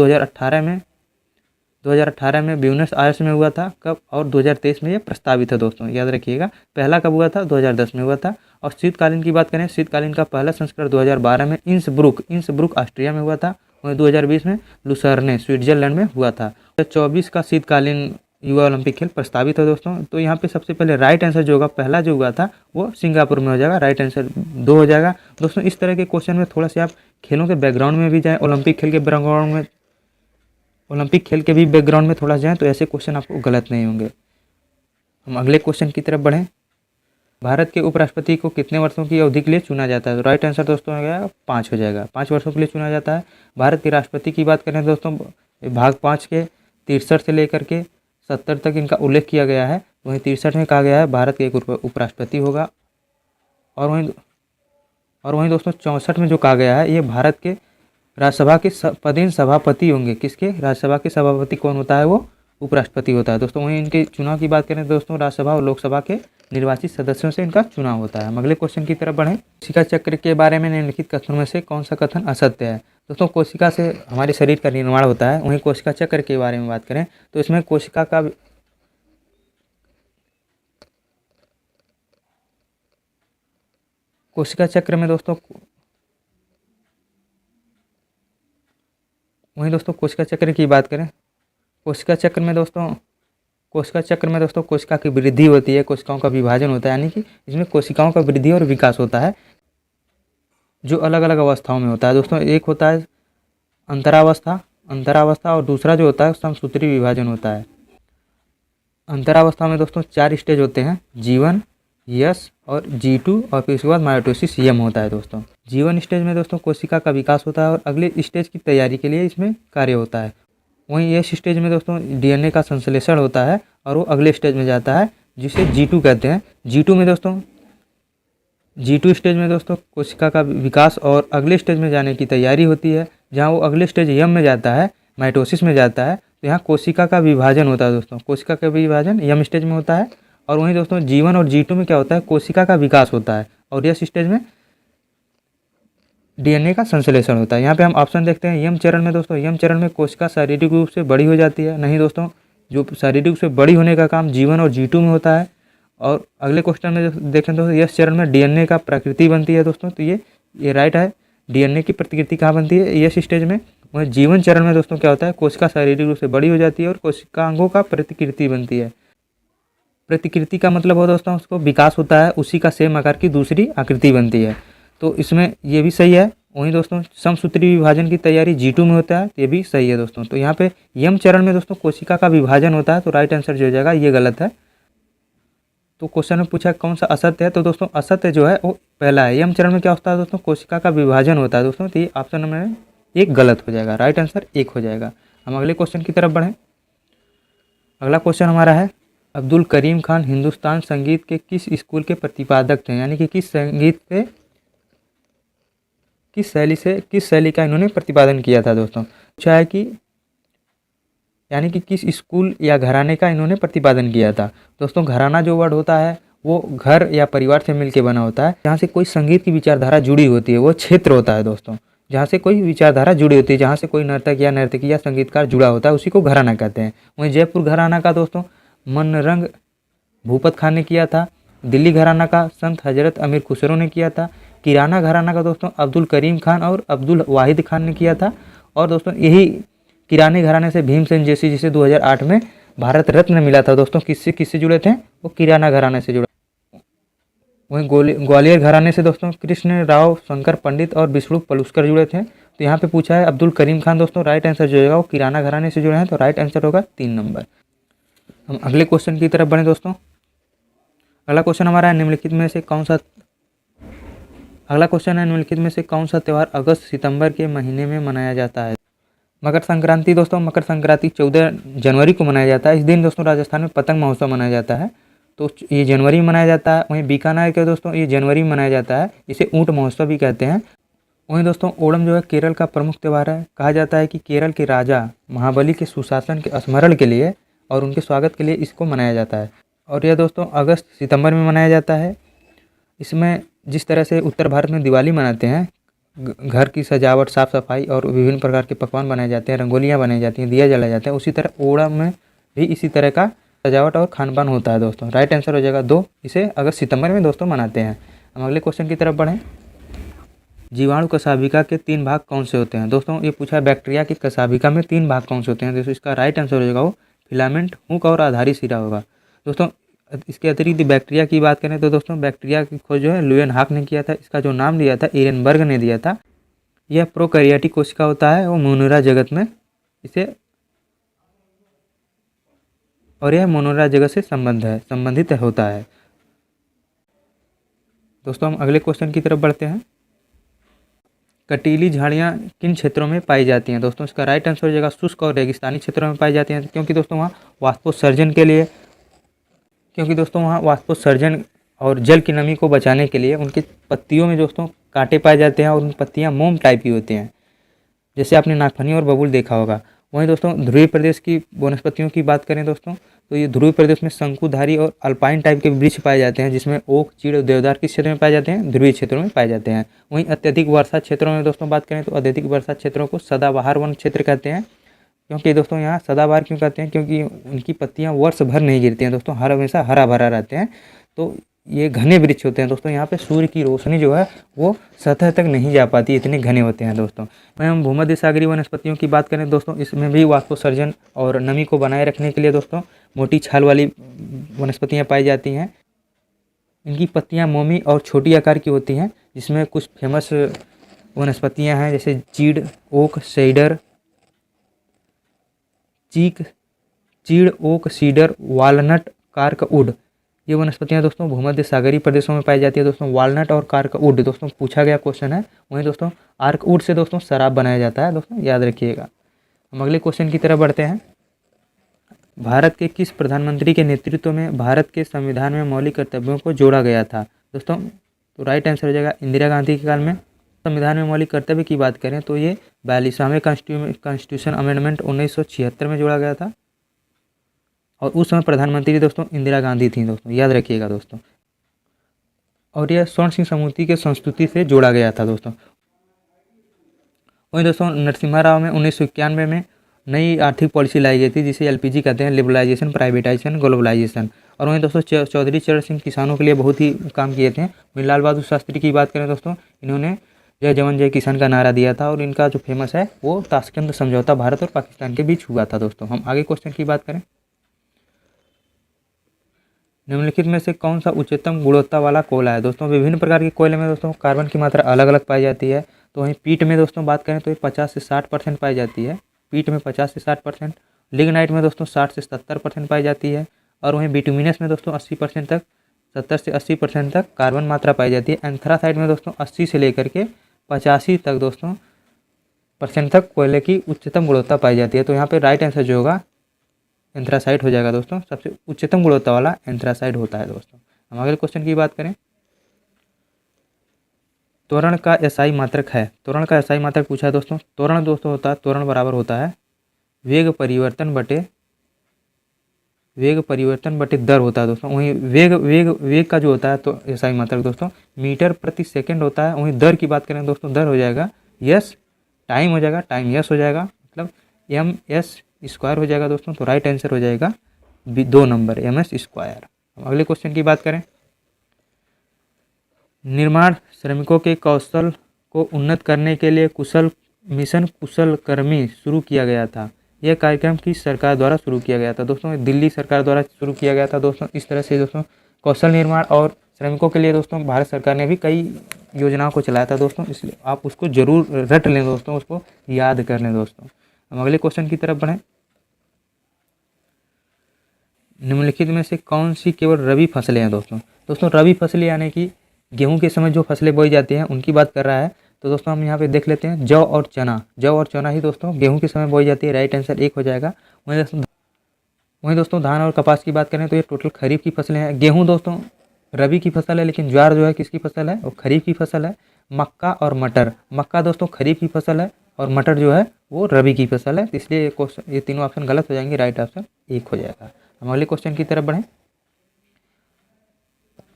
2018 में ब्यूनस आयर्स में हुआ था। कब? और 2023 में ये प्रस्तावित है दोस्तों, याद रखिएगा। पहला कब हुआ था? 2010 में हुआ था। और शीतकालीन की बात करें, शीतकालीन का पहला संस्करण 2012 में इंसब्रुक ऑस्ट्रिया में हुआ था। वहीं 2020 में लुसर्ने स्विट्जरलैंड में हुआ था। 2024 का शीतकालीन युवा ओलंपिक खेल प्रस्तावित है दोस्तों। तो यहाँ पे सबसे पहले राइट आंसर जो होगा, पहला जो हुआ था वो सिंगापुर में हो जाएगा, राइट आंसर 2 हो जाएगा दोस्तों। इस तरह के क्वेश्चन में थोड़ा सा आप खेलों के बैकग्राउंड में भी जाएँ, ओलंपिक खेल के भी बैकग्राउंड में थोड़ा जाएँ तो ऐसे क्वेश्चन आपको गलत नहीं होंगे। हम अगले क्वेश्चन की तरफ बढ़ें। भारत के उपराष्ट्रपति को कितने वर्षों की अवधि के लिए चुना जाता है? तो राइट आंसर दोस्तों हो गया 5 हो जाएगा, 5 वर्षों के लिए चुना जाता है। भारत के राष्ट्रपति की बात करें दोस्तों, भाग 5 के 63 से लेकर के 70 तक इनका उल्लेख किया गया है। वहीं 63 में कहा गया है भारत के एक उपराष्ट्रपति होगा। और वहीं दोस्तों 64 में जो कहा गया है ये भारत के राज्यसभा के पदेन सभापति होंगे। किसके? राज्यसभा के सभापति कौन होता है? वो उपराष्ट्रपति होता है दोस्तों। वहीं इनके चुनाव की बात करें दोस्तों, राज्यसभा और लोकसभा के निर्वाचित सदस्यों से इनका चुनाव होता है। हम अगले क्वेश्चन की तरफ बढ़ें। कोशिका चक्र के बारे में निम्नलिखित कथनों में से कौन सा कथन असत्य है? दोस्तों कोशिका से हमारे शरीर का निर्माण होता है। वहीं कोशिका चक्र के बारे में बात करें तो इसमें कोशिका चक्र में दोस्तों कोशिका चक्र की बात करें, कोशिका चक्र में दोस्तों कोशिका की वृद्धि होती है, कोशिकाओं का विभाजन होता है, यानी कि इसमें कोशिकाओं का वृद्धि और विकास होता है जो अलग अलग अवस्थाओं में होता है दोस्तों। एक होता है अंतरावस्था और दूसरा जो होता है समसूत्री विभाजन होता है। अंतरावस्था में दोस्तों 4 स्टेज होते हैं, जीवन, यस और G2 और फिर उसके बाद माइटोसिस यम होता है दोस्तों। जीवन स्टेज में दोस्तों कोशिका का विकास होता है और अगले स्टेज की तैयारी के लिए इसमें कार्य होता है। वहीं एस स्टेज में दोस्तों DNA का संश्लेषण होता है और वो अगले स्टेज में जाता है जिसे G2 कहते हैं। G2 स्टेज में दोस्तों कोशिका का विकास और अगले स्टेज में जाने की तैयारी होती है। जहाँ वो अगले स्टेज यम में जाता है, माइटोसिस में जाता है, तो यहाँ कोशिका का विभाजन होता है दोस्तों। कोशिका का विभाजन यम स्टेज में होता है। और वहीं दोस्तों G1 और G2 में क्या होता है, कोशिका का विकास होता है और यस स्टेज में DNA का संश्लेषण होता है। यहाँ पे हम ऑप्शन देखते हैं यम चरण में दोस्तों। यम चरण में कोशिका शारीरिक रूप से बड़ी हो जाती है। नहीं दोस्तों, जो शारीरिक रूप से बड़ी होने का काम G1 और G2 में होता है। और अगले क्वेश्चन में देखें दोस्तों, यस चरण में DNA का प्रकृति बनती है दोस्तों। तो ये राइट है। DNA की प्रतिकृति कहाँ बनती है, यस स्टेज में। वहीं जीवन चरण में दोस्तों क्या होता है, कोशिका शारीरिक रूप से बड़ी हो जाती है और कोशिकांगों का प्रतिकृति बनती है। प्रतिकृति का मतलब हो दोस्तों उसको विकास होता है, उसी का सेम आकार की दूसरी आकृति बनती है। तो इसमें ये भी सही है। वहीं दोस्तों समसूत्री विभाजन की तैयारी G2 में होता है, तो ये भी सही है दोस्तों। तो यहाँ पे यम चरण में दोस्तों कोशिका का विभाजन होता है, तो राइट आंसर जो हो जाएगा ये गलत है। तो क्वेश्चन में पूछा कौन सा असत्य है, तो दोस्तों असत्य जो है वो पहला है। यम चरण में क्या होता है दोस्तों, कोशिका का विभाजन होता है दोस्तों। तो ये ऑप्शन नंबर एक गलत हो जाएगा, राइट आंसर एक हो जाएगा। हम अगले क्वेश्चन की तरफ बढ़ें। अगला क्वेश्चन हमारा है, अब्दुल करीम खान हिंदुस्तान संगीत के किस स्कूल के प्रतिपादक थे, यानी कि किस शैली का इन्होंने प्रतिपादन किया था दोस्तों। पूछा है कि यानी कि किस स्कूल या घराने का इन्होंने प्रतिपादन किया था। दोस्तों घराना जो वर्ड होता है वो घर या परिवार से मिलकर बना होता है। जहाँ से कोई संगीत की विचारधारा जुड़ी होती है वो क्षेत्र होता है दोस्तों। जहाँ से कोई विचारधारा जुड़ी होती है, जहाँ से कोई नर्तक या नर्तकी या संगीतकार जुड़ा होता है, उसी को घराना कहते हैं। वहीं जयपुर घराना का दोस्तों मनरंग भूपत खान ने किया था। दिल्ली घराना का संत हजरत अमीर खुसरो ने किया था। किराना घराना का दोस्तों अब्दुल करीम खान और अब्दुल वाहिद खान ने किया था। और दोस्तों यही किराने घराने से भीमसेन जोशी जिसे 2008 में भारत रत्न मिला था दोस्तों, किससे जुड़े थे, वो किराना घराने से जुड़े। वहीं ग्वालियर घराने से दोस्तों कृष्ण राव शंकर पंडित और विष्णु पलुस्कर जुड़े थे। तो यहाँ पे पूछा है अब्दुल करीम खान दोस्तों, राइट आंसर जो होगा वो किराना घराने से जुड़े हैं, तो राइट आंसर होगा 3 नंबर। हम अगले क्वेश्चन की तरफ बढ़े दोस्तों। अगला क्वेश्चन हमारा है, निम्नलिखित में से कौन सा त्यौहार अगस्त सितंबर के महीने में मनाया जाता है। मकर संक्रांति दोस्तों। मकर संक्रांति 14 जनवरी को मनाया जाता है। इस दिन दोस्तों राजस्थान में पतंग महोत्सव मनाया जाता है, तो ये जनवरी में मनाया जाता है। वहीं बीकानेर के दोस्तों ये जनवरी में मनाया जाता है, इसे ऊँट महोत्सव भी कहते हैं। वहीं दोस्तों ओणम जो है केरल का प्रमुख त्यौहार है। कहा जाता है कि केरल के राजा महाबली के सुशासन के स्मरण के लिए और उनके स्वागत के लिए इसको मनाया जाता है। और यह दोस्तों अगस्त सितंबर में मनाया जाता है। इसमें जिस तरह से उत्तर भारत में दिवाली मनाते हैं, घर की सजावट, साफ़ सफाई और विभिन्न प्रकार के पकवान बनाए जाते हैं, रंगोलियाँ बनाई जाती हैं, दिया जलाए जाते हैं, उसी तरह ओणम में भी इसी तरह का सजावट और खान पान होता है दोस्तों। राइट आंसर हो जाएगा 2। इसे अगस्त सितंबर में दोस्तों मनाते हैं। हम अगले क्वेश्चन की तरफ बढ़ें। जीवाणु कशाभिका के 3 भाग कौन से होते हैं। दोस्तों ये पूछा है बैक्टीरिया की कशाभिका में 3 भाग कौन से होते हैं। दोस्तों इसका राइट आंसर हो जाएगा वो फिलामेंट, हुक और आधारी सिरा होगा। दोस्तों इसके अतिरिक्त बैक्टीरिया की बात करें तो दोस्तों बैक्टीरिया की खोज जो है लुएनहाक ने किया था। इसका जो नाम दिया था एरेनबर्ग ने दिया था। यह प्रोकैरियोटिक कोशिका होता है, वो मोनोरा जगत में और यह मोनोरा जगत से संबंधित होता है। दोस्तों हम अगले क्वेश्चन की तरफ बढ़ते हैं। कटीली झाड़ियाँ किन क्षेत्रों में पाई जाती हैं। दोस्तों इसका राइट आंसर हो जाएगा शुष्क और रेगिस्तानी क्षेत्रों में पाई जाती हैं, क्योंकि दोस्तों वहाँ वाष्पोत्सर्जन और जल की नमी को बचाने के लिए उनकी पत्तियों में दोस्तों कांटे पाए जाते हैं और उन पत्तियाँ मोम टाइप की होती हैं, जैसे आपने नागफनी और बबूल देखा होगा। वहीं दोस्तों ध्रुवीय प्रदेश की वनस्पतियों की बात करें दोस्तों, तो ये ध्रुवीय प्रदेश में शंकुधारी और अल्पाइन टाइप के वृक्ष पाए जाते हैं, जिसमें ओक, चीड़ और देवदार किस क्षेत्र में पाए जाते हैं, ध्रुवीय क्षेत्रों में पाए जाते हैं। वहीं अत्यधिक वर्षा क्षेत्रों में दोस्तों बात करें तो अत्यधिक वर्षा क्षेत्रों को सदाबहार वन क्षेत्र कहते हैं। क्योंकि दोस्तों यहाँ सदाबहार क्यों कहते हैं, क्योंकि उनकी पत्तियाँ वर्ष भर नहीं गिरती हैं दोस्तों, हर हमेशा हरा भरा रहते हैं। तो ये घने वृक्ष होते हैं दोस्तों। यहाँ पे सूर्य की रोशनी जो है वो सतह तक नहीं जा पाती, इतने घने होते हैं दोस्तों। वहीं हम भूमध्य सागरीय वनस्पतियों की बात करें दोस्तों, इसमें भी वाष्पोत्सर्जन और नमी को बनाए रखने के लिए दोस्तों मोटी छाल वाली वनस्पतियाँ पाई जाती हैं। इनकी पत्तियाँ मोमी और छोटी आकार की होती हैं, जिसमें कुछ फेमस वनस्पतियाँ हैं जैसे चीड़, ओक, चीड़, ओक, सीडर, वालनट, कार्कवुड। ये वनस्पतियाँ दोस्तों भूमध्य सागरीय प्रदेशों में पाई जाती है दोस्तों। वालनट और कार्कवुड दोस्तों पूछा गया क्वेश्चन है। वहीं दोस्तों आर्कवुड से दोस्तों शराब बनाया जाता है दोस्तों, याद रखिएगा। हम अगले क्वेश्चन की तरफ बढ़ते हैं। भारत के किस प्रधानमंत्री के नेतृत्व में भारत के संविधान में मौलिक कर्तव्यों को जोड़ा गया था दोस्तों? तो राइट आंसर हो जाएगा इंदिरा गांधी के काल में। संविधान में मौलिक कर्तव्य की बात करें तो ये 42वें कॉन्स्टिट्यूशन अमेंडमेंट 1976 में जोड़ा गया था और उस समय प्रधानमंत्री दोस्तों इंदिरा गांधी थी दोस्तों, याद रखिएगा दोस्तों। और यह स्वर्ण सिंह समूति के संस्तुति से जोड़ा गया था दोस्तों। वहीं दोस्तों नरसिम्हा राव में 1991 में नई आर्थिक पॉलिसी लाई गई थी जिसे एलपीजी कहते हैं, लिबरलाइजेशन, प्राइवेटाइजेशन, ग्लोबलाइजेशन। और वहीं दोस्तों चौधरी चरण सिंह किसानों के लिए बहुत ही काम किए थे। वहीं लाल बहादुर शास्त्री की बात करें दोस्तों, इन्होंने जय जवान जय किसान का नारा दिया था और इनका जो फेमस है वो ताशकंद समझौता भारत और पाकिस्तान के बीच हुआ था दोस्तों। हम आगे क्वेश्चन की बात करें। निम्नलिखित में से कौन सा उच्चतम गुणवत्ता वाला कोयला है दोस्तों? विभिन्न प्रकार के कोयले में दोस्तों कार्बन की मात्रा अलग अलग पाई जाती है। तो वहीं पीट में दोस्तों बात करें तो ये 50 से 60% पाई जाती है। पीट में 50 से 60%, लिग्नाइट में दोस्तों 60 से 70% पाई जाती है। और वहीं बिटुमिनस में दोस्तों 80% तक, 70 से 80% तक कार्बन मात्रा पाई जाती है। एंथ्रासाइट में दोस्तों 80 से लेकर के 85 तक दोस्तों % तक कोयले की उच्चतम गुणवत्ता पाई जाती है। तो यहाँ पे राइट आंसर जो होगा एंथ्रासाइट हो जाएगा दोस्तों। सबसे उच्चतम गुणवत्ता वाला एंथ्रासाइट होता है दोस्तों। हम अगले क्वेश्चन की बात करें। त्वरण का एसआई मात्रक है। त्वरण का एसआई मात्रक पूछा है दोस्तों। त्वरण दोस्तों होता है, त्वरण बराबर होता है वेग परिवर्तन बटे दर होता है दोस्तों। वहीं वेग का जो होता है तो एसआई मात्रक दोस्तों मीटर प्रति सेकंड होता है। वहीं दर की बात करें दोस्तों, दर हो जाएगा यस, टाइम हो जाएगा, टाइम यस हो जाएगा, मतलब MS² हो जाएगा दोस्तों। तो राइट आंसर हो जाएगा 2 नंबर MS²। हम अगले क्वेश्चन की बात करें। निर्माण श्रमिकों के कौशल को उन्नत करने के लिए मिशन कुशलकर्मी शुरू किया गया था। यह कार्यक्रम किस सरकार द्वारा शुरू किया गया था दोस्तों? दिल्ली सरकार द्वारा शुरू किया गया था दोस्तों। इस तरह से दोस्तों कौशल निर्माण और श्रमिकों के लिए दोस्तों भारत सरकार ने भी कई योजनाओं को चलाया था दोस्तों, इसलिए आप उसको जरूर रट लें दोस्तों, उसको याद कर लें दोस्तों। हम अगले क्वेश्चन की तरफ बढ़ें। निम्नलिखित में से कौन सी केवल रबी फसलें हैं दोस्तों? दोस्तों रबी फसलें यानी कि गेहूं के समय जो फसलें बोई जाती हैं उनकी बात कर रहा है। तो दोस्तों हम यहाँ पे देख लेते हैं जौ और चना ही दोस्तों गेहूं के समय बोई जाती है। राइट आंसर 1 हो जाएगा। वहीं दोस्तों धान और कपास की बात करें तो ये टोटल खरीफ की फसलें हैं। गेहूं दोस्तों रबी की फसल है, लेकिन ज्वार जो है किसकी फसल है? वो खरीफ की फसल है। मक्का और मटर, मक्का दोस्तों खरीफ की फसल है और मटर जो है वो रबी की फसल है। इसलिए ये तीनों ऑप्शन गलत हो जाएंगे, राइट ऑप्शन 1 हो जाएगा। हम अगले क्वेश्चन की तरफ बढ़ें।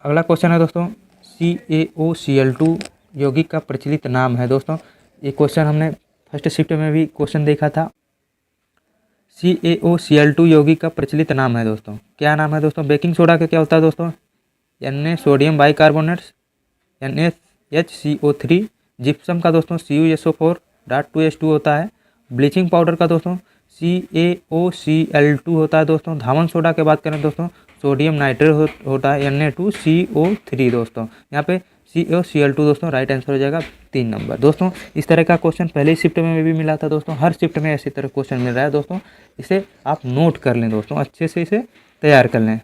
अगला क्वेश्चन है दोस्तों CaOCl2 यौगिक का प्रचलित नाम है दोस्तों। ये क्वेश्चन हमने फर्स्ट शिफ्ट में भी क्वेश्चन देखा था। CaOCl2 यौगिक का प्रचलित नाम है दोस्तों। क्या नाम है दोस्तों? बेकिंग सोडा का क्या होता है दोस्तों? Na sodium bicarbonates, NaHCO3। Gypsum का दोस्तों CuSO4.2H2 होता है। ब्लीचिंग पाउडर का दोस्तों CaOCl2 होता है दोस्तों। धावन सोडा की बात करें दोस्तों सोडियम नाइट्रेट होता है Na2CO3 दोस्तों। यहाँ पे CaOCl2 दोस्तों राइट आंसर हो जाएगा 3 नंबर। दोस्तों इस तरह का क्वेश्चन पहले शिफ्ट में भी मिला था दोस्तों, हर शिफ्ट में ऐसी तरह क्वेश्चन मिल रहा है दोस्तों। इसे आप नोट कर लें दोस्तों, अच्छे से इसे तैयार कर लें।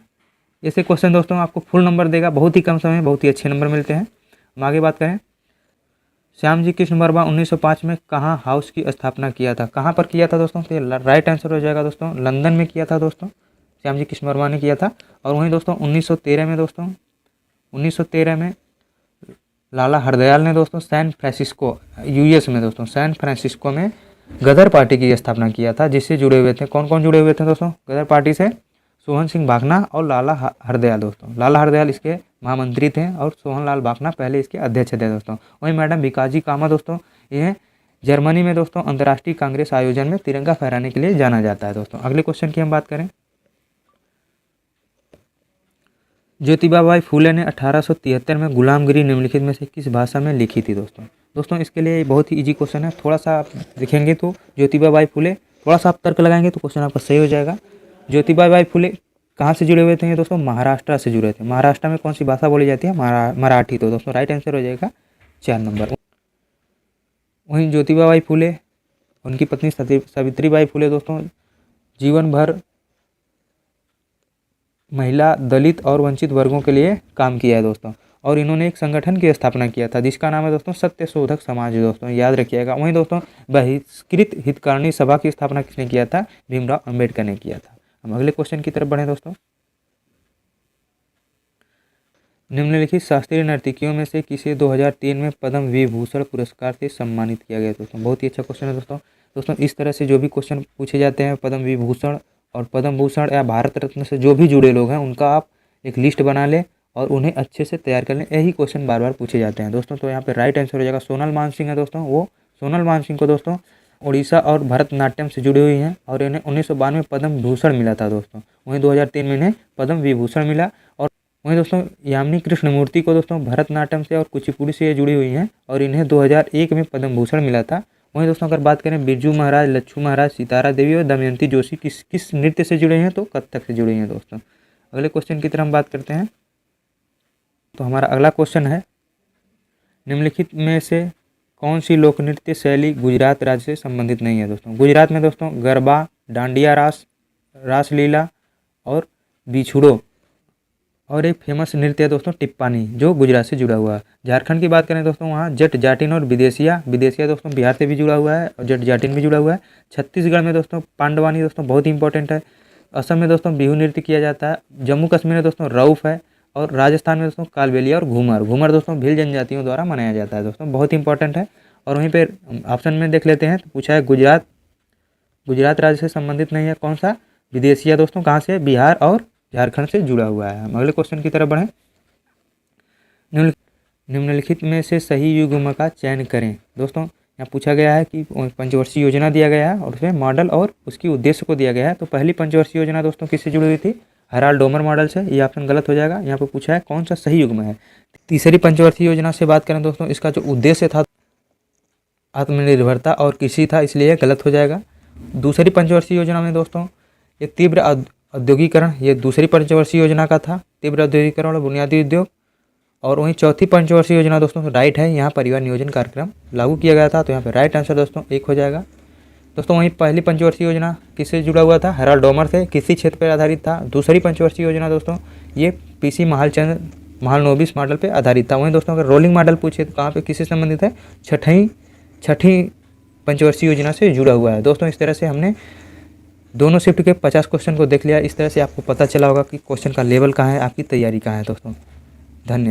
ऐसे क्वेश्चन दोस्तों आपको फुल नंबर देगा, बहुत ही कम समय में बहुत ही अच्छे नंबर मिलते हैं। हम आगे बात करें। श्यामजी कृष्ण वर्मा 1905 में कहाँ हाउस की स्थापना किया था? कहाँ पर किया था दोस्तों? तो राइट आंसर हो जाएगा दोस्तों लंदन में किया था दोस्तों, श्यामजी कृष्ण वर्मा ने किया था। और वहीं दोस्तों 1913 में लाला हरदयाल ने दोस्तों सैन फ्रांसिस्को US में दोस्तों सैन फ्रांसिस्को में गदर पार्टी की स्थापना किया था। जिससे जुड़े हुए थे, कौन कौन जुड़े हुए थे दोस्तों गदर पार्टी से? सोहन सिंह भाखना और लाला हरदयाल दोस्तों। लाला हरदयाल इसके महामंत्री थे और सोहन लाल भाखना पहले इसके अध्यक्ष थे दोस्तों। वहीं मैडम भिकाजी कामा दोस्तों, ये जर्मनी में दोस्तों अंतर्राष्ट्रीय कांग्रेस आयोजन में तिरंगा फहराने के लिए जाना जाता है दोस्तों। अगले क्वेश्चन की हम बात करें। ज्योतिबा बाई फूले ने 1873 में गुलामगिरी निम्नलिखित में से किस भाषा में लिखी थी दोस्तों? दोस्तों इसके लिए बहुत ही इजी क्वेश्चन है, थोड़ा सा आप देखेंगे तो ज्योतिबा बाई फूले, थोड़ा सा आप तर्क लगाएंगे तो क्वेश्चन आपका सही हो जाएगा। ज्योतिबा बाई फूले कहाँ से जुड़े हुए थे दोस्तों? महाराष्ट्र से जुड़े थे। महाराष्ट्र में कौन सी भाषा बोली जाती है? मराठी। तो दोस्तों राइट आंसर हो जाएगा 4 नंबर। वहीं ज्योतिबा बाई फूले, उनकी पत्नी सावित्रीबाई फूले दोस्तों जीवन भर महिला, दलित और वंचित वर्गों के लिए काम किया है दोस्तों। और इन्होंने एक संगठन की स्थापना किया था जिसका नाम है दोस्तों सत्य शोधक समाज दोस्तों, याद रखिएगा। वहीं दोस्तों बहिष्कृत हितकारिणी सभा की स्थापना किसने किया था? भीमराव अंबेडकर ने किया था। हम अगले क्वेश्चन की तरफ बढ़े दोस्तों। निम्नलिखित शास्त्रीय नर्तकियों में से किसे 2003 में पद्म विभूषण पुरस्कार से सम्मानित किया गया दोस्तों? बहुत ही अच्छा क्वेश्चन है दोस्तों। दोस्तों इस तरह से जो भी क्वेश्चन पूछे जाते हैं पद्म विभूषण और पद्म भूषण या भारत रत्न से जो भी जुड़े लोग हैं उनका आप एक लिस्ट बना लें और उन्हें अच्छे से तैयार कर लें। यही क्वेश्चन बार बार पूछे जाते हैं दोस्तों। तो यहाँ पे राइट आंसर हो जाएगा सोनल मानसिंह है दोस्तों। वो सोनल मानसिंह को दोस्तों उड़ीसा और भरतनाट्यम से जुड़ी हुई हैं और इन्हें 1952 में पद्म भूषण मिला था दोस्तों। वहीं 2003 में इन्हें पद्म विभूषण मिला। और वहीं दोस्तों यामिनी कृष्णमूर्ति को दोस्तों भरतनाट्यम से और कुचिपुड़ी से जुड़ी हुई हैं और इन्हें 2001 में पद्म भूषण मिला था। वहीं दोस्तों अगर बात करें बिरजू महाराज, लच्छू महाराज, सितारा देवी और दमयंती जोशी किस नृत्य से जुड़े हैं? तो कथक से जुड़े हैं दोस्तों। अगले क्वेश्चन की तरफ हम बात करते हैं। तो हमारा अगला क्वेश्चन है निम्नलिखित में से कौन सी लोक नृत्य शैली गुजरात राज्य से संबंधित नहीं है दोस्तों? गुजरात में दोस्तों गरबा, डांडिया रास, रासलीला और बिछुड़ो और एक फेमस नृत्य है दोस्तों टिप्पानी जो गुजरात से जुड़ा हुआ है। झारखंड की बात करें दोस्तों वहाँ जट जाटिन और विदेशिया दोस्तों बिहार से भी जुड़ा हुआ है और जट जाटिन भी जुड़ा हुआ है। छत्तीसगढ़ में दोस्तों पांडवानी दोस्तों बहुत ही इंपॉर्टेंट है। असम में दोस्तों बिहू नृत्य किया जाता है। जम्मू कश्मीर में दोस्तों रऊफ है और राजस्थान में दोस्तों कालबेलिया और घूमर दोस्तों भील जनजातियों द्वारा मनाया जाता है दोस्तों, बहुत इंपॉर्टेंट है। और वहीं पर ऑप्शन में देख लेते हैं तो पूछा है गुजरात राज्य से संबंधित नहीं है। कौन सा? विदेशिया दोस्तों कहाँ से? बिहार और झारखंड से जुड़ा हुआ है। हम अगले क्वेश्चन की तरफ बढ़ें। निम्नलिखित में से सही युग्म का चयन करें दोस्तों। यहाँ पूछा गया है कि पंचवर्षीय योजना दिया गया है और उसमें मॉडल और उसकी उद्देश्य को दिया गया है। तो पहली पंचवर्षीय योजना दोस्तों किससे जुड़ी हुई थी? हराल्ड डोमर मॉडल से। ये ऑप्शन गलत हो जाएगा। यहाँ पर पूछा है कौन सा सही युग्म है। तीसरी पंचवर्षीय योजना से बात करें दोस्तों, इसका जो उद्देश्य था आत्मनिर्भरता और कृषि था, इसलिए गलत हो जाएगा। दूसरी पंचवर्षीय योजना में दोस्तों ये तीव्र औद्योगिकरण, ये दूसरी पंचवर्षीय योजना का था, तीव्र औद्योगिकरण और बुनियादी उद्योग। और वहीं चौथी पंचवर्षीय योजना दोस्तों राइट है, यहाँ परिवार नियोजन कार्यक्रम लागू किया गया था। तो यहाँ पे राइट आंसर दोस्तों 1 हो जाएगा। दोस्तों वहीं पहली पंचवर्षीय योजना किससे जुड़ा हुआ था? हराल्ड डोमर से, कृषि क्षेत्र पर आधारित था। दूसरी पंचवर्षीय योजना दोस्तों ये पीसी महालनोबिस मॉडल पर आधारित था। वहीं दोस्तों अगर रोलिंग मॉडल पूछे तो कहाँ पे किससे संबंधित है? छठी पंचवर्षीय योजना से जुड़ा हुआ है दोस्तों। इस तरह से हमने दोनों शिफ्ट के 50 क्वेश्चन को देख लिया। इस तरह से आपको पता चला होगा कि क्वेश्चन का लेवल कहाँ है, आपकी तैयारी कहाँ है दोस्तों। धन्यवाद।